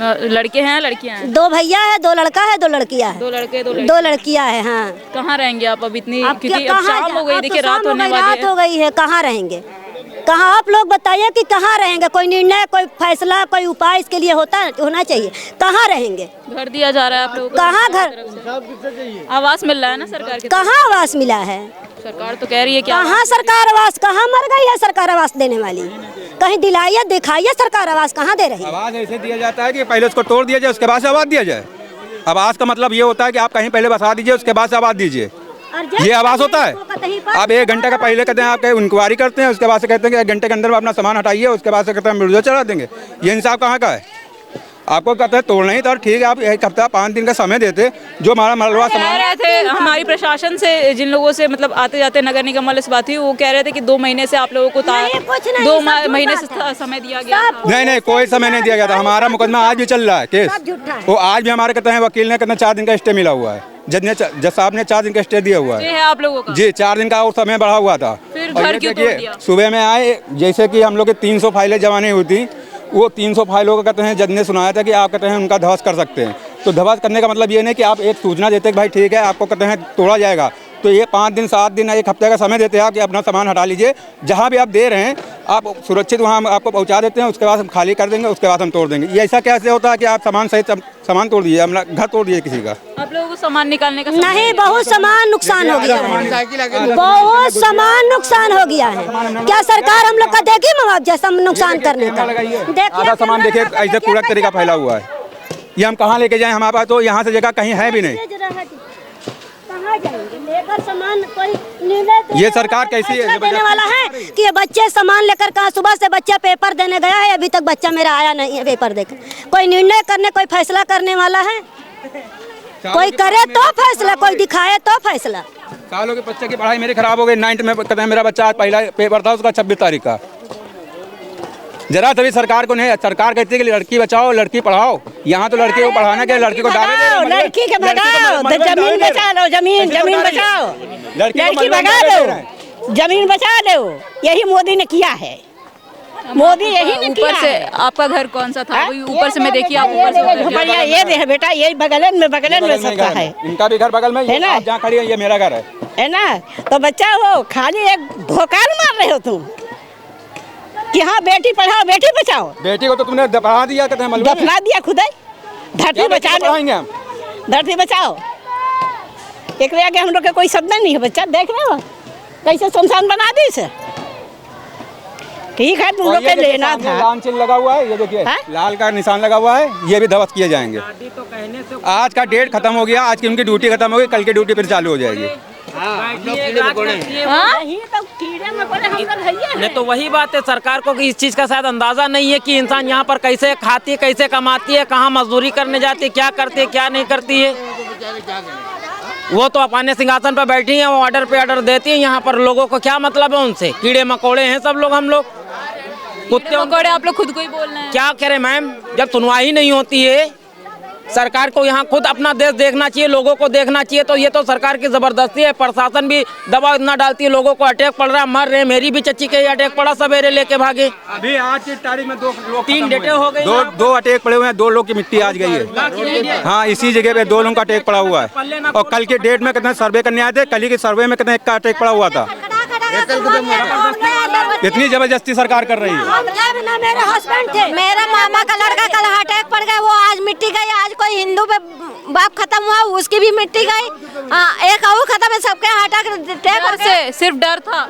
लड़के हैं लड़कियां हैं? 2 भैया है, 2 लड़का है, 2 लड़कियां है। 2 लड़के 2 लड़कियां है। हाँ। कहाँ रहेंगे आप अब इतनी? क्योंकि अब शाम हो गई, देखिए रात होने वाली है। रात हो गई है, कहाँ रहेंगे? कहाँ? आप लोग बताइए कि कहाँ रहेंगे? कोई निर्णय, कोई फैसला, कोई उपाय इसके लिए होना चाहिए। कहाँ रहेंगे? घर दिया जा रहा है आप लोगों को? कहाँ घर? आवास मिल रहा है ना सरकार की? कहाँ आवास मिला है? सरकार तो कह रही है कहाँ सरकार आवास, कहाँ मर गई है सरकार आवास देने वाली? कहीं दिलाइए दिखाइए सरकार आवास कहाँ दे रही है? आवास ऐसे दिया जाता है कि पहले उसको तोड़ दिया जाए, उसके बाद से आवाज दिया जाए। आवास का मतलब ये होता है कि आप कहीं पहले बसा दीजिए, उसके बाद से आवाज दीजिए, ये आवास होता है। आप 1 घंटे का पहले कहते हैं, आप इंक्वायरी करते हैं, उसके बाद से कहते हैं कि 1 घंटे के अंदर में अपना सामान हटाइए, उसके बाद से कहते हैं बुलडोजर चढ़ा देंगे। ये इंसाफ कहाँ का है? आपको कहते हैं तोड़ना ही था, ठीक है, आप 1 हफ्ता 5 दिन का समय देते, जो हमारा मलबा कह रहे थे हमारी प्रशासन से, जिन लोगों से मतलब आते जाते नगर निगम वाले से बात हुई, वो कह रहे थे कि 2 महीने से आप लोगों को 2 महीने से समय दिया गया। नहीं, कोई समय नहीं दिया गया था। हमारा मुकदमा आज भी चल रहा है केस, वो आज भी हमारे कहते हैं वकील ने कहते 4 दिन का स्टे मिला हुआ है, जज साहब ने 4 दिन का स्टे दिया हुआ है आप लोगों का। जी, 4 दिन का और समय बढ़ा हुआ था। फिर घर क्यों तोड़ दिया? सुबह में आए, जैसे कि हम लोग की 300 फाइलें जमानी हुई थी, वो 300 फाइलों को कहते हैं जज ने सुनाया था कि आप कहते हैं उनका ध्वस्त कर सकते हैं। तो ध्वस्त करने का मतलब ये नहीं कि आप एक सूचना देते कि भाई ठीक है आपको कहते हैं तोड़ा जाएगा, तो ये 5 दिन 7 दिन 1 हफ्ते का समय देते हैं आप कि अपना सामान हटा लीजिए, जहाँ भी आप दे रहे हैं आप सुरक्षित वहाँ आपको पहुँचा देते हैं, उसके बाद हम खाली कर देंगे, उसके बाद हम तोड़ देंगे। ये ऐसा कैसे होता है कि आप सामान सहित सामान तोड़ दीजिए, अपना घर तोड़ दीजिए किसी का? आप लोगों को सामान निकालने का नहीं, बहुत सामान नुकसान हो गया है, बहुत सामान नुकसान हो गया है। क्या सरकार हम लोग का देगी मुआवजा सब नुकसान करने का? आधा सामान देखिए ऐसे पूरा तरीका फैला हुआ है, ये हम कहाँ लेके जाएं? हमारे पास तो यहाँ से जगह कहीं है भी नहीं। लेकर सामान कोई ये सरकार कैसी है देने वाला है कि ये बच्चे सामान लेकर कहाँ? सुबह से बच्चा पेपर देने गया है, अभी तक बच्चा मेरा आया नहीं है पेपर देकर। कोई निर्णय करने, कोई फैसला करने वाला है? कोई करे तो फैसला, कोई दिखाए तो फैसला। सालों के बच्चे की पढ़ाई मेरी खराब हो गई। 9th में कहते हैं मेरा बच्चा आज पहला पेपर था उसका 26 तारीख का। जरा तभी सरकार को नहीं, सरकार कहती है कि लड़की बचाओ लड़की पढ़ाओ, यहाँ तो लड़की को पढ़ाना क्या, लड़की को डाले दे, लड़की के भगाओ, जमीन बचा लो, जमीन बचाओ, लड़की भगा दो, जमीन बचा दो। यही मोदी ने किया है, मोदी यही ने किया से है। आपका घर कौन सा था? ऊपर से मैं देखिए, आप ऊपर से ये है बेटा, यही बगलन में सबका है। इनका भी घर बगल में है ना, जहाँ खड़ी है ये मेरा घर है ना। तो बच्चा हो, खाली एक भोकाल मार रहे हो तुम कि हाँ बेटी पढ़ाओ बेटी बचाओ। बेटी को तो तुमने दफना दिया, दफना दिया खुद ही। धरती बचा लो, धरती बचाओ, एक आगे हम लोग का कोई शब्द नहीं है। बच्चा देख रहे हो कैसे सुनसान बना दी इसे। ठीक है, तुम लोग के लेना था। लाल चिन्ह लगा हुआ है, ये देखिए लाल का निशान लगा हुआ है, ये भी ध्वस्त किए जाएंगे। आज का डेट खत्म हो गया, आज की उनकी ड्यूटी खत्म हो गई, कल की ड्यूटी फिर चालू हो जाएगी। नहीं तो वही बात है, सरकार को इस चीज का शायद अंदाजा नहीं है कि इंसान यहाँ पर कैसे खाती है, कैसे कमाती है, कहाँ मजदूरी करने जाती है, क्या करती है क्या नहीं करती है। वो तो अपने सिंहासन पर बैठी हैं, वो ऑर्डर पे ऑर्डर देती है। यहाँ पर लोगों को क्या मतलब है उनसे? कीड़े मकोड़े हैं सब लोग, हम लोग कुत्ते मकोड़े। आप लोग खुद को ही बोल रहे हैं। क्या करें मैम, जब सुनवाई नहीं होती है। सरकार को यहाँ खुद अपना देश देखना चाहिए, लोगों को देखना चाहिए। तो ये तो सरकार की जबरदस्ती है। प्रशासन भी दबाव इतना डालती है, लोगों को अटैक पड़ रहा है, मर रहे हैं। मेरी भी चच्ची के अटैक पड़ा, सवेरे लेके भागे। अभी आज की तारीख में 2 लोग 3 डेटे हो गए, 2 अटैक पड़े हुए हैं, 2 लोग की मिट्टी आज गई है। हाँ, इसी जगह पे 2 लोगों का अटैक पड़ा हुआ है। और कल के डेट में कितने सर्वे करने आए थे, कल ही के सर्वे में कितने 1 का अटैक पड़ा हुआ था। इतनी जबरदस्ती सरकार कर रही है। मेरे हस्बैंड थे, मेरा मामा का लड़का कल अटैक पड़ गया, वो आज मिट्टी गई। आज कोई हिंदू पे बाप खत्म हुआ, उसकी भी मिट्टी गई। एक और खत्म है, सबके अटैक से सिर्फ डर था,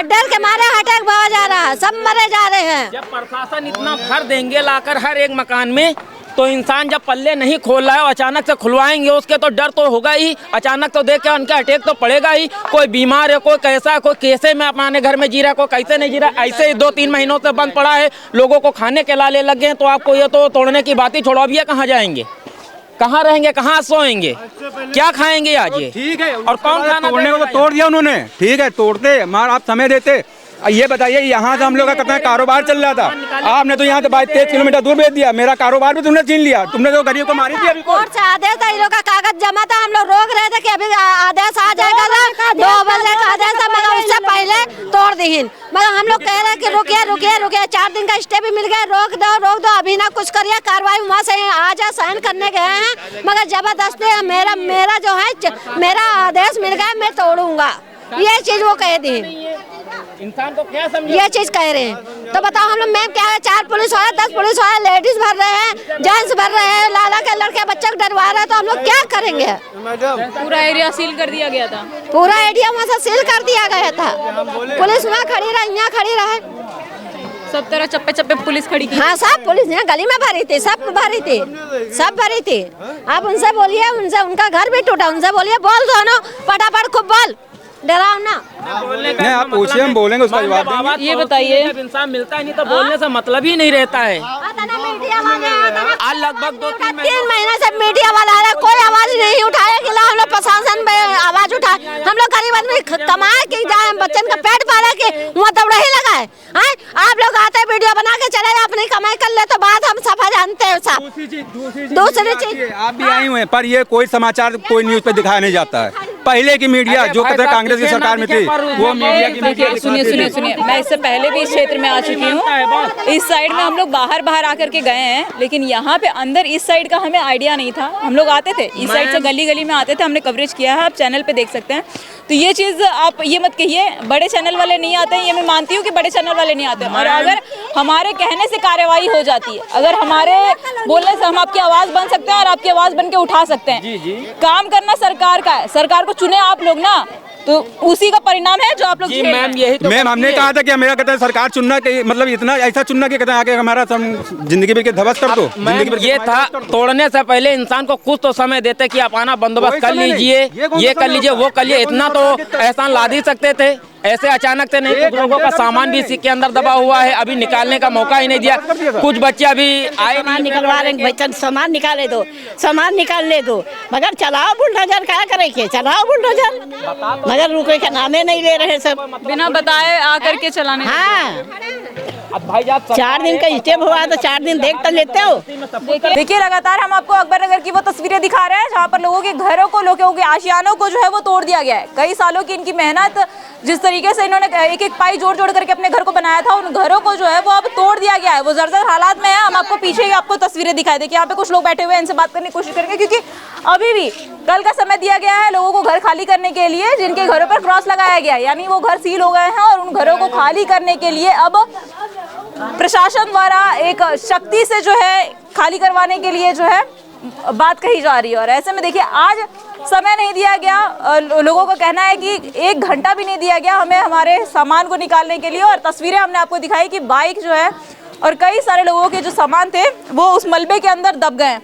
डर के मारे अटैक भागा जा रहा है, सब मरे जा रहे हैं। जब प्रशासन इतना भर देंगे लाकर हर एक मकान में, तो इंसान जब पल्ले नहीं खोल रहा है और अचानक से खुलवाएंगे उसके, तो डर तो होगा ही। अचानक तो देख के उनके अटैक तो पड़ेगा ही। कोई बीमार है, कोई कैसा है, कोई कैसे में अपने घर में जी रहा है, कोई कैसे नहीं जी रहा। ऐसे ही 2-3 महीनों से बंद पड़ा है, लोगों को खाने के लाले लगे हैं। तो आपको ये तो तोड़ने की बात ही छोड़ो। अब ये कहाँ जाएंगे, कहाँ रहेंगे, कहाँ सोएंगे, क्या खाएंगे आज ये? ठीक है, और कौन खाना तोड़ने को तोड़ दिया उन्होंने, ठीक है, तोड़ते मार आप समय देते। ये बताइए, यहाँ से हम लोग का कितना कारोबार चल रहा था, आपने तो यहाँ से 22-23 किलोमीटर दूर भेज दिया। मेरा कारोबार भी तुमने छीन लिया, तुमने तो गरीब को मारी थी। अभी कोर्ट से आदेश था, इन लोग का कागज जमा था, हम लोग रोक रहे थे कि अभी आदेश आ जाएगा ना, 2 बजे का आदेश था, मगर उससे पहले तोड़ दी। मगर हम लोग कह रहे हैं कि रुकिए, 4 दिन का स्टे भी मिल गया, रोक दो, अभी ना कुछ करिए कार्रवाई। वहाँ से आ जा साइन करने गए हैं, मगर जबरदस्ती मेरा जो है मेरा आदेश मिल गया, मैं तोड़ूंगा, ये चीज वो कह दी। इंसान को क्या समझे? ये चीज कह रहे हैं तो बताओ हम लोग मैम क्या है, 4 पुलिस वाला 10 पुलिस वाला लेडीज भर रहे हैं, जेंट्स भर रहे हैं, लाला के लड़के बच्चे को डरवा रहे हैं, तो हम लोग क्या करेंगे? पूरा एरिया सील कर दिया गया था। पूरा एरिया वहाँ से सील कर दिया गया था। पुलिस वहाँ खड़ी रही, यहाँ खड़ी रहे, सब तरह चप्पे चप्पे पुलिस खड़ी की। हाँ सब पुलिस यहाँ गली में भरी थी, सब भरी थी, सब भरी थी। आप उनसे बोलिए, उनसे उनका घर भी टूटा, उनसे बोलिए बोल दो ना फटाफट, खूब बोल, डराओ ना। नहीं आप पूछिए, हम बोलेंगे उसका जवाब देंगे। ये बताइए, जब इंसान मिलता ही नहीं तो बोलने से मतलब ही नहीं रहता है। आज लगभग 3 महीने से मीडिया वाला आ रहा है, कोई आवाज नहीं उठाया कि हम लोग प्रशासन में आवाज उठाए। हम लोग गरीब आदमी कमाए कि जाए, बच्चन का पेट पाले कि वहाँ दौड़ा ही लगाए। आप लोग आते वीडियो बना के चले जाए, अपनी कमाई कर ले, तो बात हम सफा जानते हैं सब। दूसरी चीज आप भी आई हुए, पर ये कोई समाचार कोई न्यूज पे दिखाया नहीं जाता है। पहले की मीडिया जो कहते कांग्रेस की सरकार में थी, वो मीडिया की मीडिया। सुनिए, मैं इससे पहले भी इस क्षेत्र में आ चुकी हूँ। इस साइड में हम लोग बाहर आकर के गए हैं, लेकिन यहाँ पे अंदर इस साइड का हमें आइडिया नहीं था। हम लोग आते थे इस साइड से, गली में आते थे, हमने कवरेज किया है, आप चैनल पे देख सकते हैं। तो ये चीज़ आप ये मत कहिए बड़े चैनल वाले नहीं आते हैं, ये मैं मानती हूँ कि बड़े चैनल वाले नहीं आते हैं। और अगर हमारे कहने से कार्रवाई हो जाती है, अगर हमारे बोलने से हम आपकी आवाज़ बन सकते हैं और आपकी आवाज़ बन के उठा सकते हैं। काम करना सरकार का है, सरकार को चुने आप लोग ना, तो उसी का परिणाम है जो आप लोग। मैम यही तो मैम हमने कहा था कि मेरा कहते हैं सरकार चुनना कि मतलब इतना ऐसा चुनना कि कहते हैं आगे हमारा जिंदगी में ध्वस्त कर दो। ये था तोड़ने से पहले इंसान को कुछ तो समय देते कि आप आना बंदोबस्त कर लीजिए, ये कर लीजिए, वो कर लीजिए, इतना तो एहसान लाद ही सकते थे। ऐसे अचानक से नहीं, कुछ लोगों का सामान भी इसी के अंदर दबा हुआ है, अभी निकालने का मौका ही नहीं दिया। कुछ बच्चे अभी आए, सामान निकलवा रहे हैं, सामान निकाले दो, सामान निकालने दो, मगर चलाओ बुलडोजर, क्या करेंगे, चलाओ बुलडोजर, मगर रुके के नामे नहीं ले रहे सब, बिना बताए आकर के चलाने। हाँ अब भाई 4 दिन का स्टेप हुआ तो 4 दिन देख तो लेते हो। देखिए लगातार हम आपको अकबर नगर की वो तस्वीरें दिखा रहे हैं जहाँ पर लोगों के घरों को, लोगों के आशियानों को जो है वो तोड़ दिया गया है। कई सालों की इनकी मेहनत, जिस तरीके से इन्होंने एक एक पाई जोड़ करके अपने घर को बनाया था, उन घरों को जो है वो अब तोड़ दिया गया है। वो जर्जर हालात में है। हम आपको पीछे ही आपको तस्वीरें दिखाई देखिए, यहाँ पे कुछ लोग बैठे हुए हैं, इनसे बात करने की कोशिश करेंगे, क्योंकि अभी भी कल का समय दिया गया है लोगों को घर खाली करने के लिए, जिनके घरों पर क्रॉस लगाया गया है, यानी वो घर सील हो गए हैं और उन घरों को खाली करने के लिए अब प्रशासन द्वारा एक शक्ति से जो है खाली करवाने के लिए जो है बात कही जा रही है। और ऐसे में देखिए आज समय नहीं दिया गया, लोगों का कहना है कि 1 घंटा भी नहीं दिया गया हमें हमारे सामान को निकालने के लिए। और तस्वीरें हमने आपको दिखाई कि बाइक जो है और कई सारे लोगों के जो सामान थे वो उस मलबे के अंदर दब गए।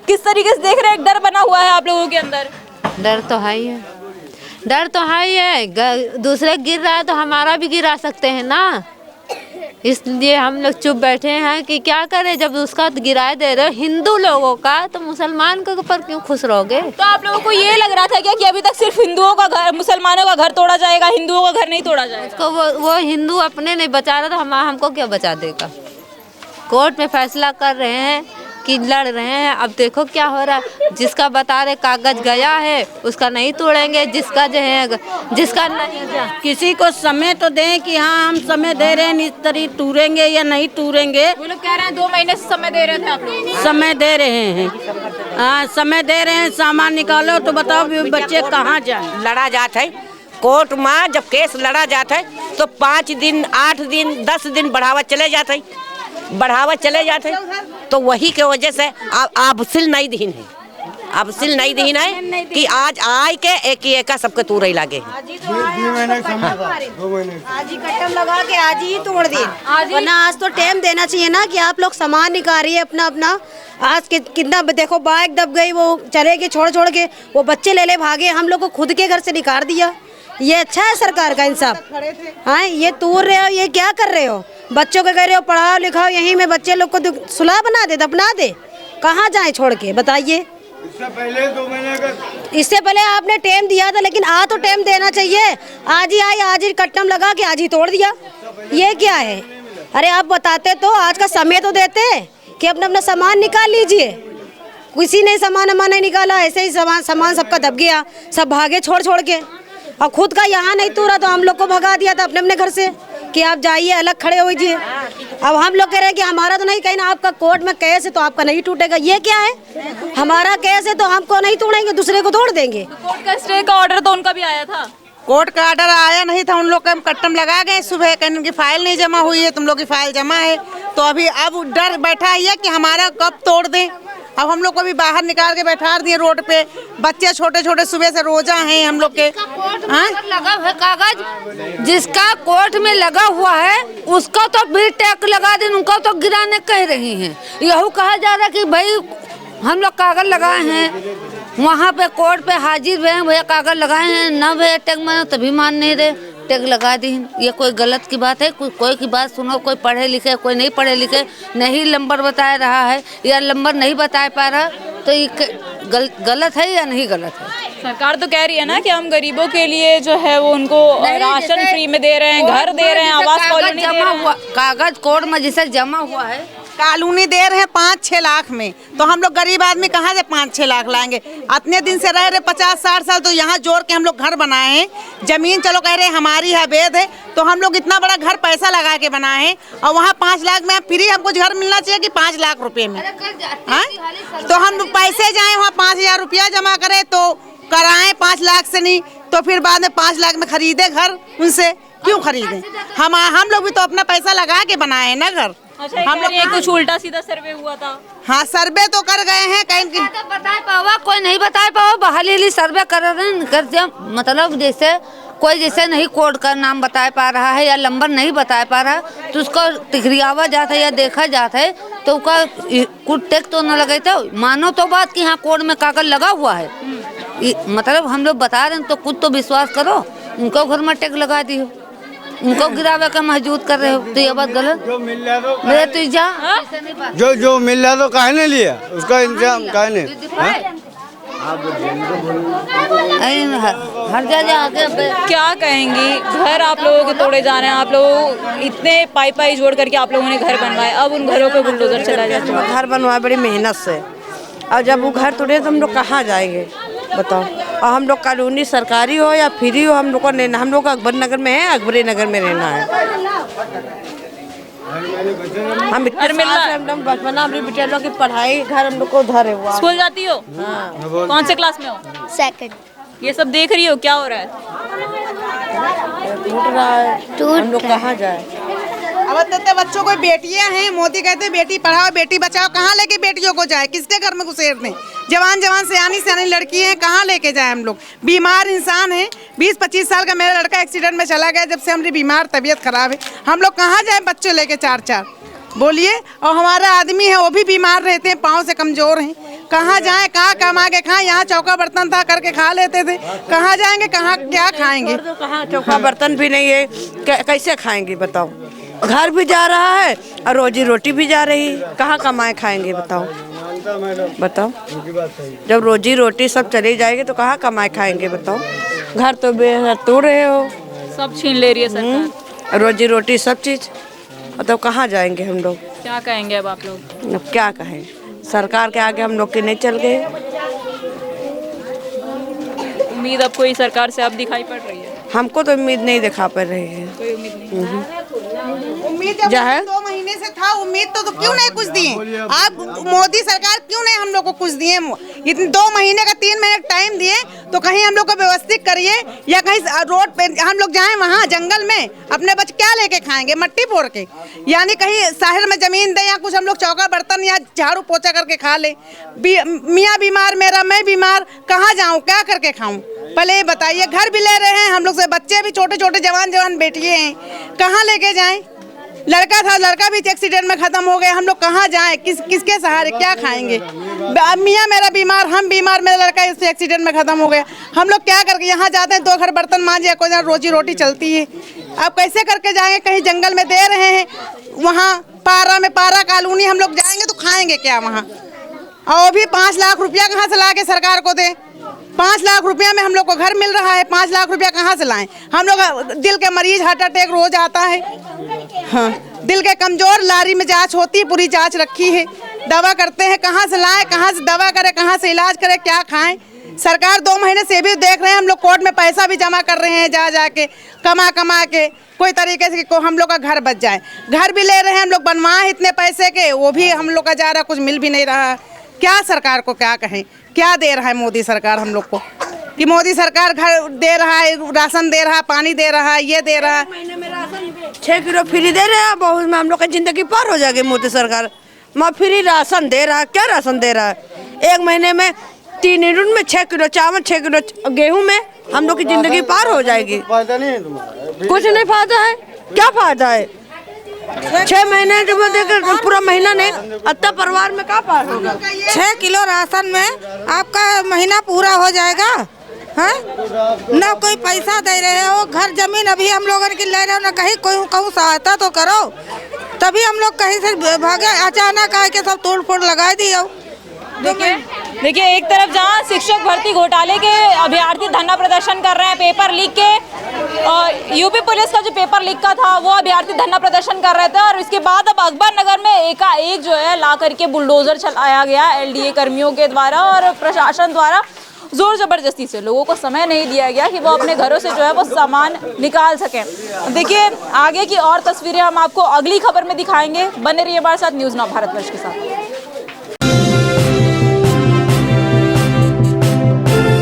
किस तरीके से देख रहे हैं, एक डर बना हुआ है आप लोगों के अंदर? डर तो है ही है, डर तो है ही है। दूसरे गिर रहा है तो हमारा भी गिरा सकते हैं ना, इसलिए हम लोग चुप बैठे हैं कि क्या करें। जब उसका गिराए दे रहे हो हिंदू लोगों का, तो मुसलमान के ऊपर क्यों खुश रहोगे? तो आप लोगों को ये लग रहा था क्या कि अभी तक सिर्फ हिंदुओं का घर, मुसलमानों का घर तोड़ा जाएगा, हिंदुओं का घर नहीं तोड़ा जाएगा? तो वो हिंदू अपने नहीं बचा रहा, तो हमको क्या बचा देगा? कोर्ट में फैसला कर रहे हैं कि लड़ रहे हैं, अब देखो क्या हो रहा है। जिसका बता रहे कागज गया है उसका नहीं तोड़ेंगे, जिसका जो है जिसका नहीं। किसी को समय तो दें कि हाँ हम समय दे रहे हैं, इस तरह टूरेंगे या नहीं टूरेंगे। वो लोग कह रहे हैं 2 महीने से समय दे रहे थे आप लोग। समय दे रहे हैं, हाँ समय दे रहे हैं, सामान निकालो तो बताओ बच्चे कहाँ जाए। लड़ा जाता है कोर्ट में, जब केस लड़ा जाता है तो 5 दिन 8 दिन 10 दिन बढ़ावा चले जाता है, बढ़ावा चले जाते हैं। तो वही के वजह से आप सिल नहीं दीन है, अब सिल नहीं दीन है कि आज आए के एक सबके तूरे लागे। आज ही कट्टम लगा के आज ही तोड़ दिए, वरना आज तो टाइम देना चाहिए ना कि आप लोग सामान निकालिए अपना अपना। आज के कितना देखो बाइक दब गई, वो चले गए छोड़ के, वो बच्चे ले भागे, हम लोग को खुद के घर से निकाल दिया। ये अच्छा है सरकार का इंसाफ? हाँ ये तोड़ रहे हो, ये क्या कर रहे हो? बच्चों को कह रहे हो पढ़ाओ लिखाओ, यहीं में बच्चे लोग को सुलह बना दे, दफना दे, कहाँ जाए छोड़ के बताइए? इससे पहले आपने टाइम दिया था, लेकिन तो टाइम देना चाहिए। आज ही आई, आज ही कट्टम लगा के आज ही तोड़ दिया, ये क्या है? अरे आप बताते तो आज का समय तो देते कि अपना सामान निकाल लीजिए। किसी ने सामान नहीं निकाला, ऐसे ही सामान सबका दब गया, सब भागे छोड़ के। और खुद का यहाँ नहीं तोड़ा तो हम लोग को भगा दिया था अपने घर से कि आप जाइए अलग खड़े होइए। अब हम लोग कह रहे हैं कि हमारा तो नहीं, कहीं ना आपका कोर्ट में केस है तो आपका नहीं टूटेगा। ये क्या है? हमारा केस है तो हमको नहीं तोड़ेंगे, दूसरे को तोड़ देंगे। कोर्ट का स्टे का ऑर्डर तो उनका भी आया था। कोर्ट का ऑर्डर आया नहीं था, उन लोग का कट्टम लगा गए सुबह, कहने उनकी फाइल नहीं जमा हुई है, तुम लोग की फाइल जमा है। तो अभी अब डर बैठा है कि हमारा कब तोड़ दें। अब हम लोग को भी बाहर निकाल के बैठा दिए रोड पे, बच्चे छोटे छोटे सुबह से रोजा हैं हम लोग के। लगा है कागज, जिसका कोर्ट में लगा हुआ है उसका तो भी टैक्स लगा दें, उनका तो गिराने कह रही हैं। यही कहा जा रहा है कि भाई हम लोग कागज लगाए हैं, वहाँ पे कोर्ट पे हाजिर हुए हैं, भैया कागज लगाए हैं ना, भैया टैग मानो तभी मान नहीं रहे, टैग लगा दी। ये कोई गलत की बात है? कोई की बात सुनो, कोई पढ़े लिखे कोई नहीं पढ़े लिखे, नहीं नंबर बता रहा है या नंबर नहीं बता पा रहा, तो ये गलत है या नहीं गलत है? सरकार तो कह रही है ना कि हम गरीबों के लिए जो है वो उनको राशन फ्री में दे रहे हैं, घर दे रहे हैं, आवास कॉलोनी जमा हुआ, कागज कोर्ट में जिसे जमा हुआ है कॉलोनी दे रहे हैं 5-6 लाख में, तो हम लोग गरीब आदमी कहाँ से 5-6 लाख लाएंगे? इतने दिन से रह रहे 50-60 साल, तो यहाँ जोड़ के हम लोग घर बनाए हैं। जमीन चलो कह रहे हमारी है, अवैध है, तो हम लोग इतना बड़ा घर पैसा लगा के बनाए हैं, और वहाँ 5 लाख में फ्री हमको घर मिलना चाहिए कि 5 लाख रुपए में? तो हम पैसे जाए वहाँ 5,000 रुपया जमा करें तो कराएं 5 लाख से नहीं, तो फिर बाद में 5 लाख में खरीदे घर, उनसे क्यों खरीदें? हम लोग भी तो अपना पैसा लगा के बनाए ना घर। हम लोग कुछ उल्टा सीधा सर्वे हुआ था। हाँ, सर्वे तो कर गए हैं, कहीं बता पावा कोई नहीं बता पावा, बहाली सर्वे कर रहे, मतलब जैसे कोई जैसे नहीं कोड का नाम बता पा रहा है या नंबर नहीं बता पा रहा, तो उसको तिखरियावा जाता है या देखा जाता है, तो उसका कुछ टैक्स तो न लगे। तो मानो तो बात कि हाँ कोड में कागज लगा हुआ है, मतलब हम लोग बता रहे हैं तो कुछ तो विश्वास करो। उनको घर में टैक्स लगा दी हो, उनको गिरावे का महजूद कर रहे हो, तो ये बात गलत। जो मिल रहा तो मेरे तो जा जो मिल रहा तो काहे नहीं लिया, उसका इंतजाम काहे नहीं? हर जगह आगे क्या कहेंगी? घर आप लोगों के तोड़े जा रहे हैं, आप लोग इतने पाई जोड़ करके आप लोगों ने घर बनवाए, अब उन घरों पे बुलडोजर चला जाता है। घर बनवाए बड़ी मेहनत से, और जब वो घर तोड़े तो हम लोग कहाँ जाएंगे बताओ? और हम लोग कॉलोनी सरकारी हो या फ्री हो, हम लोग को रहना, हम लोग अकबर नगर में है, अकबरी नगर में रहना है। हम बचपना अपनी बेटियों की पढ़ाई घर हम लोग को उधर है हुआ। स्कूल जाती हो? हाँ। कौन से क्लास में हो? 2nd। ये सब देख रही हो, क्या हो रहा है? टूट रहा है, हम लोग कहाँ जाए? अब तो बच्चों को बेटियां हैं, मोदी कहते बेटी पढ़ाओ बेटी बचाओ, कहाँ लेके बेटियों को जाए? किसके घर में घुसेर दें? जवान सियानी लड़की हैं, कहाँ लेके जाए हम लोग? बीमार इंसान हैं, 20-25 साल का मेरा लड़का एक्सीडेंट में चला गया, जब से हमारी बीमार तबीयत खराब है, हम लोग कहाँ जाए बच्चों लेके 4-4? बोलिए। और हमारा आदमी है वो भी बीमार रहते हैं, पाँव से कमजोर हैं, कहाँ जाएं? कहाँ कमा के खाएं? यहाँ चौका बर्तन था करके खा लेते थे, कहाँ जाएंगे? कहाँ क्या खाएंगे? कहाँ चौका बर्तन भी नहीं है, कैसे खाएंगे बताओ? घर भी जा रहा है और रोजी रोटी भी जा रही, कहाँ कमाए खाएंगे बताओ? जब रोजी रोटी सब चली जाएगी तो कहाँ कमाए खाएंगे बताओ? घर तो बेहद तोड़ रहे हो, सब छीन ले रही है सरकार, रोजी रोटी सब चीज, मतलब कहाँ जाएंगे हम लोग? क्या कहेंगे अब आप लोग? अब क्या कहें, सरकार के आगे हम लोग के नहीं चल गए। उम्मीद अब कोई सरकार से अब दिखाई पड़ रही है? हमको तो उम्मीद नहीं दिखा पड़ रही है। कोई उम्मीद नहीं। उम्मीद जब 2 महीने से था, उम्मीद तो क्यों नहीं कुछ दिए? आप मोदी सरकार क्यों नहीं हम लोग को कुछ दिए? इतने 2 महीने का 3 महीने टाइम दिए, तो कहीं हम लोग को व्यवस्थित करिए, या कहीं रोड पे हम लोग जाएं, वहाँ जंगल में अपने बच्चे क्या लेके खाएंगे? मट्टी फोड़ के? यानी कहीं शहर में जमीन दे, या कुछ हम लोग चौका बर्तन या झाड़ू पोछा करके खा ले। मियाँ बीमार, मेरा मैं बीमार, कहाँ जाऊँ, क्या करके खाऊँ? पहले ये बताइए। घर भी ले रहे हैं हम लोग से, बच्चे भी छोटे छोटे जवान बेटियाँ हैं, कहाँ लेके जाएं? लड़का था, लड़का भी एक्सीडेंट में खत्म हो गया, हम लोग कहाँ जाएं? किसके सहारे क्या खाएंगे? मियाँ मेरा बीमार, हम बीमार, मेरा लड़का इससे एक्सीडेंट में खत्म हो गया, हम लोग क्या करके यहाँ जाते हैं? 2 घर बर्तन मांझे, कोई ना रोजी रोटी चलती है, अब कैसे करके जाएंगे? कहीं जंगल में दे रहे हैं, वहाँ पारा कॉलोनी हम लोग जाएंगे तो खाएंगे क्या वहाँ? और भी 5 लाख रुपया कहाँ से ला के सरकार को दें? 5 लाख रुपया में हम लोग को घर मिल रहा है, 5 लाख रुपया कहाँ से लाएं? हम लोग दिल के मरीज हार्ट अटैक रोज आता है, हाँ, दिल के कमजोर, लारी में जांच होती है, पूरी जांच रखी है, दवा करते हैं, कहाँ से लाएं? कहाँ से दवा करें? कहाँ से इलाज करें? क्या खाएं? सरकार 2 महीने से भी देख रहे हैं, हम लोग कोर्ट में पैसा भी जमा कर रहे हैं, जा के कमा के कोई तरीके से को हम लोग का घर बच जाए। घर भी ले रहे हैं हम लोग, बनवाए इतने पैसे के, वो भी हम लोग का जा रहा, कुछ मिल भी नहीं रहा। क्या सरकार को क्या कहें? क्या दे रहा है मोदी सरकार हम लोग को? कि मोदी सरकार घर दे रहा है, राशन दे रहा है, पानी दे रहा है, ये दे रहा है। 6 किलो फ्री दे रहे हैं, बहुत में हम लोग की जिंदगी पार हो जाएगी। मोदी सरकार माँ फ्री राशन दे रहा है, क्या राशन दे रहा है? 1 महीने में 3 यूनिट में 6 किलो चावल, 6 किलो गेहूं में हम लोग की जिंदगी पार हो जाएगी। कुछ नहीं फायदा है, क्या फायदा है? 6 महीने जब देकर पूरा महीना नहीं, अत्ता परिवार में क्या पार होगा? 6 किलो राशन में आपका महीना पूरा हो जाएगा। है ना, कोई पैसा दे रहे हो, घर जमीन अभी हम लोगों की ले रहे हो ना, कहीं कोई कहूँ सहायता तो करो, तभी हम लोग कहीं से भागे। अचानक आके सब तोड़ फोड़ लगा दिए। देखिए एक तरफ जहां शिक्षक भर्ती घोटाले के अभ्यर्थी धरना प्रदर्शन कर रहे हैं पेपर लीक के, यूपी पुलिस का जो पेपर लीक का था वो अभ्यर्थी धरना प्रदर्शन कर रहे थे, और इसके बाद अब अकबर नगर में एकाएक जो है ला करके बुलडोजर चलाया गया एलडीए कर्मियों के द्वारा और प्रशासन द्वारा। जोर जबरदस्ती से लोगों को समय नहीं दिया गया कि वो अपने घरों से जो है वो सामान निकाल सकें। देखिए आगे की और तस्वीरें हम आपको अगली खबर में दिखाएंगे। बने रहिए हमारे साथ न्यूज़ 9 भारतवर्ष के साथ।